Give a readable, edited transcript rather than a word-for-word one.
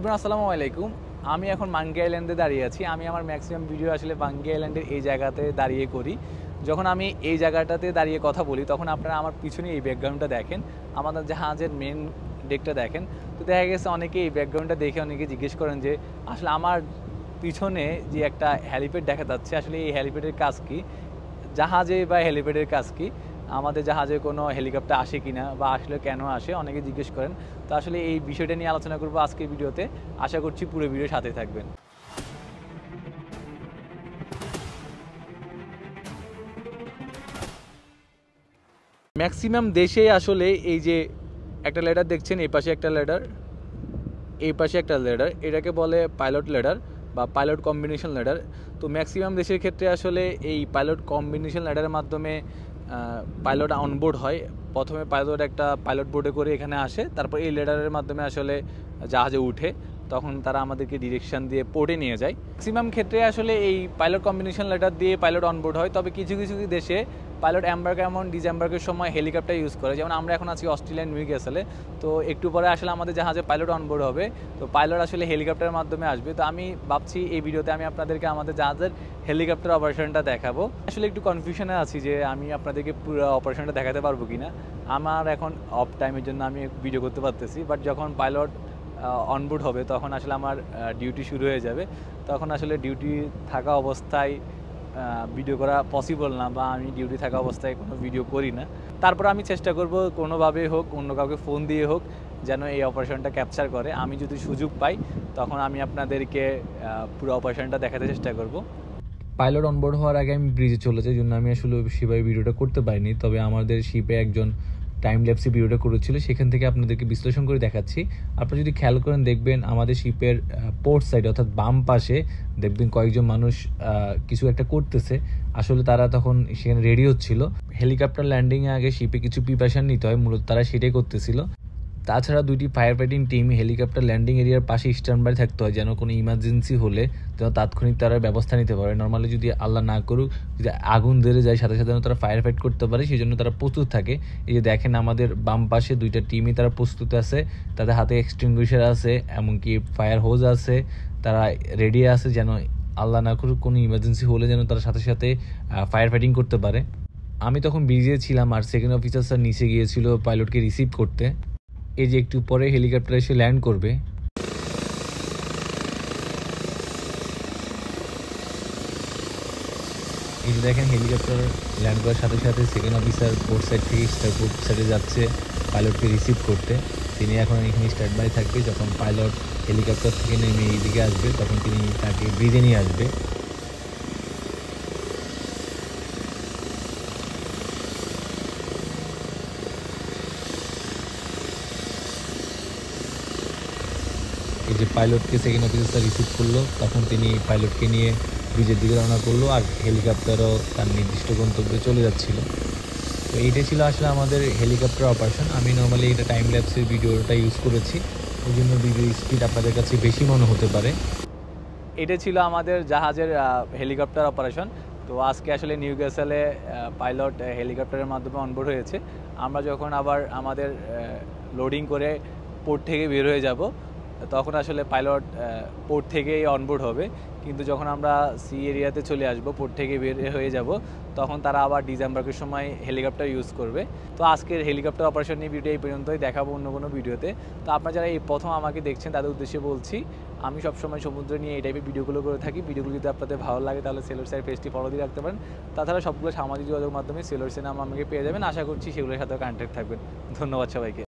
Everyone আসসালামু আলাইকুম। আমি এখন মাঙ্গি আইল্যান্ডে দাঁড়িয়ে আছি। আমি আমার ম্যাক্সিমাম ভিডিও আসলে মাঙ্গি আইল্যান্ডের এই জায়গাতে দাঁড়িয়ে করি। যখন আমি এই জায়গাটাতে দাঁড়িয়ে কথা বলি তখন আপনারা আমার পিছনে এই ব্যাকগ্রাউন্ডটা দেখেন, আমাদের জাহাজের মেন ডেকটা দেখেন। তো দেখা গেছে অনেকে এই ব্যাকগ্রাউন্ডটা দেখে অনেকে জিজ্ঞেস করেন যে আসলে আমার পিছনে যে একটা হ্যালিপ্যাড দেখা যাচ্ছে আসলে এই হ্যালিপ্যাডের কাজ কী, জাহাজে বা হ্যালিপ্যাডের কাজ কী, আমাদের জাহাজে কোনো হেলিকপ্টার আসে কিনা বা আসলে কেন আসে অনেকে জিজ্ঞেস করেন। তো আসলে এই বিষয়টা নিয়ে আলোচনা করবো আজকের ভিডিওতে। আশা করছি পুরো ভিডিও সাথে থাকবেন। ম্যাক্সিমাম দেশে আসলে এই যে একটা লেডার দেখছেন, এই পাশে একটা লেডার, এই পাশে একটা লেডার, এটাকে বলে পাইলট লেডার বা পাইলট কম্বিনেশন লেডার। তো ম্যাক্সিমাম দেশের ক্ষেত্রে আসলে এই পাইলট কম্বিনেশন লেডারের মাধ্যমে পাইলট অনবোর্ড হয়। প্রথমে পাইলট একটা পাইলট বোর্ডে করে এখানে আসে, তারপর এই লেডারের মাধ্যমে আসলে জাহাজে উঠে, তখন তারা আমাদেরকে ডিরেকশন দিয়ে পোর্টে নিয়ে যায়। ম্যাক্সিমাম ক্ষেত্রে আসলে এই পাইলট কম্বিনেশন লেডার দিয়ে পাইলট অনবোর্ড হয়, তবে কিছু কিছু দেশে পাইলট এম্বার্ক এমন ডিসএম্বার্কের সময় হেলিকপ্টার ইউজ করে। যেমন আমরা এখন আছি অস্ট্রেলিয়ান নিউক্যাসলে, তো একটু পরে আসলে আমাদের জাহাজে পাইলট অনবোর্ড হবে। তো পাইলট আসলে হেলিকপ্টারের মাধ্যমে আসবে। তো আমি ভাবছি এই ভিডিওতে আমি আপনাদেরকে আমাদের জাহাজের হেলিকপ্টার অপারেশনটা দেখাবো। আসলে একটু কনফিউশনে আছি যে আমি আপনাদেরকে পুরো অপারেশনটা দেখাতে পারবো কিনা। আমার এখন অফ টাইমের জন্য আমি ভিডিও করতে পারতেছি, বাট যখন পাইলট অনবোর্ড হবে তখন আসলে আমার ডিউটি শুরু হয়ে যাবে। তখন আসলে ডিউটি থাকা অবস্থায় ভিডিও করা পসিবল না, বা আমি ডিউটি থাকা অবস্থায় কোনো ভিডিও করি না। তারপর আমি চেষ্টা করব কোনোভাবে হোক, অন্য কাউকে ফোন দিয়ে হোক, যেন এই অপারেশনটা ক্যাপচার করে। আমি যদি সুযোগ পাই তখন আমি আপনাদেরকে পুরো অপারেশনটা দেখাতে চেষ্টা করব। পাইলট অনবোর্ড হওয়ার আগে আমি ব্রিজে চলে যাই, জন্য আমি আসলে সেভাবে ভিডিওটা করতে পারিনি। তবে আমাদের শিপে একজন টাইম ল্যাপসে ভিডিওটা করেছিল, সেখান থেকে আপনাদেরকে বিশ্লেষণ করে দেখাচ্ছি। আপনারা যদি খেয়াল করেন দেখবেন আমাদের শিপের পোর্ট সাইডে অর্থাৎ বাম পাশে দেখবেন কয়েকজন মানুষ কিছু একটা করতেছে। আসলে তারা তখন সেখানে রেডি হচ্ছিল। হেলিকপ্টার ল্যান্ডিংয়ে আগে শিপে কিছু প্রিপারেশন নিতে হয়, মূলত তারা সেটাই করতেছিল। তাছাড়া দুইটি fire fighting team helicopter landing এরিয়ার পাশে স্ট্যান্ড বাই থাকতে হয়, যেন কোনো ইমার্জেন্সি হলে যেন তাৎক্ষণিক তারা ব্যবস্থা নিতে পারে। নর্মালি যদি আল্লাহ না করুক যদি আগুন ধরে যায় সাথে সাথে তারা ফায়ার ফাইট করতে পারে, সেই জন্য তারা প্রস্তুত থাকে। এই যে দেখেন আমাদের বাম পাশে দুইটা টিমই তারা প্রস্তুত আছে, তাদের হাতে এক্সটিংগুইশার আছে, এমনকি ফায়ার হোজ আছে, তারা রেডি আছে যেন আল্লাহ না করুক কোনো ইমার্জেন্সি হলে যেন তারা সাথে সাথে ফায়ার ফাইটিং করতে পারে। আমি তখন ব্রিজে ছিলাম আর সেকেন্ড অফিসার স্যার নিচে গিয়েছিল পাইলটকে রিসিভ করতে। এই যে একটু পরে হেলিকপ্টার এসে ল্যান্ড করবে। এই যে দেখেন হেলিকপ্টার ল্যান্ড করার সাথে সাথে সেকেন্ড অফিসার পোর্ট সাইড থেকে পোর্ট সাইডে যাচ্ছে পাইলটকে রিসিভ করতে। তিনি এখন এখানে স্ট্যান্ড বাই থাকবে, যখন পাইলট হেলিকপ্টার থেকে নেমে এইদিকে আসবে তখন তিনি তাকে ব্রিজে নিয়ে আসবে। এই যে পাইলটকে সেকেন্ড অফিসার রিসিভ করলো, তখন তিনি পাইলটকে নিয়ে ব্রিজের দিকে রওনা করলো, আর হেলিকপ্টারও তার নির্দিষ্ট গন্তব্যে চলে যাচ্ছিল। তো এইটাই ছিল আসলে আমাদের হেলিকপ্টার অপারেশন। আমি নর্মালি এটা টাইম ল্যাপসের ভিডিওটা ইউজ করেছি, ওই জন্য ভিডিও স্পিড আপনাদের কাছে বেশি মনে হতে পারে। এটা ছিল আমাদের জাহাজের হেলিকপ্টার অপারেশন। তো আজকে আসলে নিউক্যাসলে পাইলট হেলিকপ্টারের মাধ্যমে অনবোর্ড হয়েছে। আমরা যখন আবার আমাদের লোডিং করে পোর্ট থেকে বের হয়ে যাব তখন আসলে পাইলট পোর্ট থেকেই অনবোর্ড হবে, কিন্তু যখন আমরা সি এরিয়াতে চলে আসব পোর্ট থেকে বের হয়ে যাব তখন তারা আবার ডিসেম্বরের সময় হেলিকপ্টার ইউজ করবে। তো আজকের হেলিকপ্টার অপারেশন নিয়ে ভিডিও এই পর্যন্তই, দেখাবো অন্য কোনো ভিডিওতে। তো আপনারা যারা এই প্রথম আমাকে দেখছেন তাদের উদ্দেশ্যে বলছি, আমি সবসময় সমুদ্র নিয়ে এই টাইপের ভিডিওগুলো করে থাকি। ভিডিওগুলো যদি আপনাদের ভালো লাগে তাহলে সেলর স্যার পেজটি ফলো দিয়ে রাখতে পারেন। তাছাড়া সবগুলো সামাজিক যোগাযোগ মাধ্যমে সেলর স্যার নাম আমাকে পেয়ে যাবেন। আশা করছি সেগুলোর সাথে কন্ট্যাক্ট থাকবেন। ধন্যবাদ সবাইকে।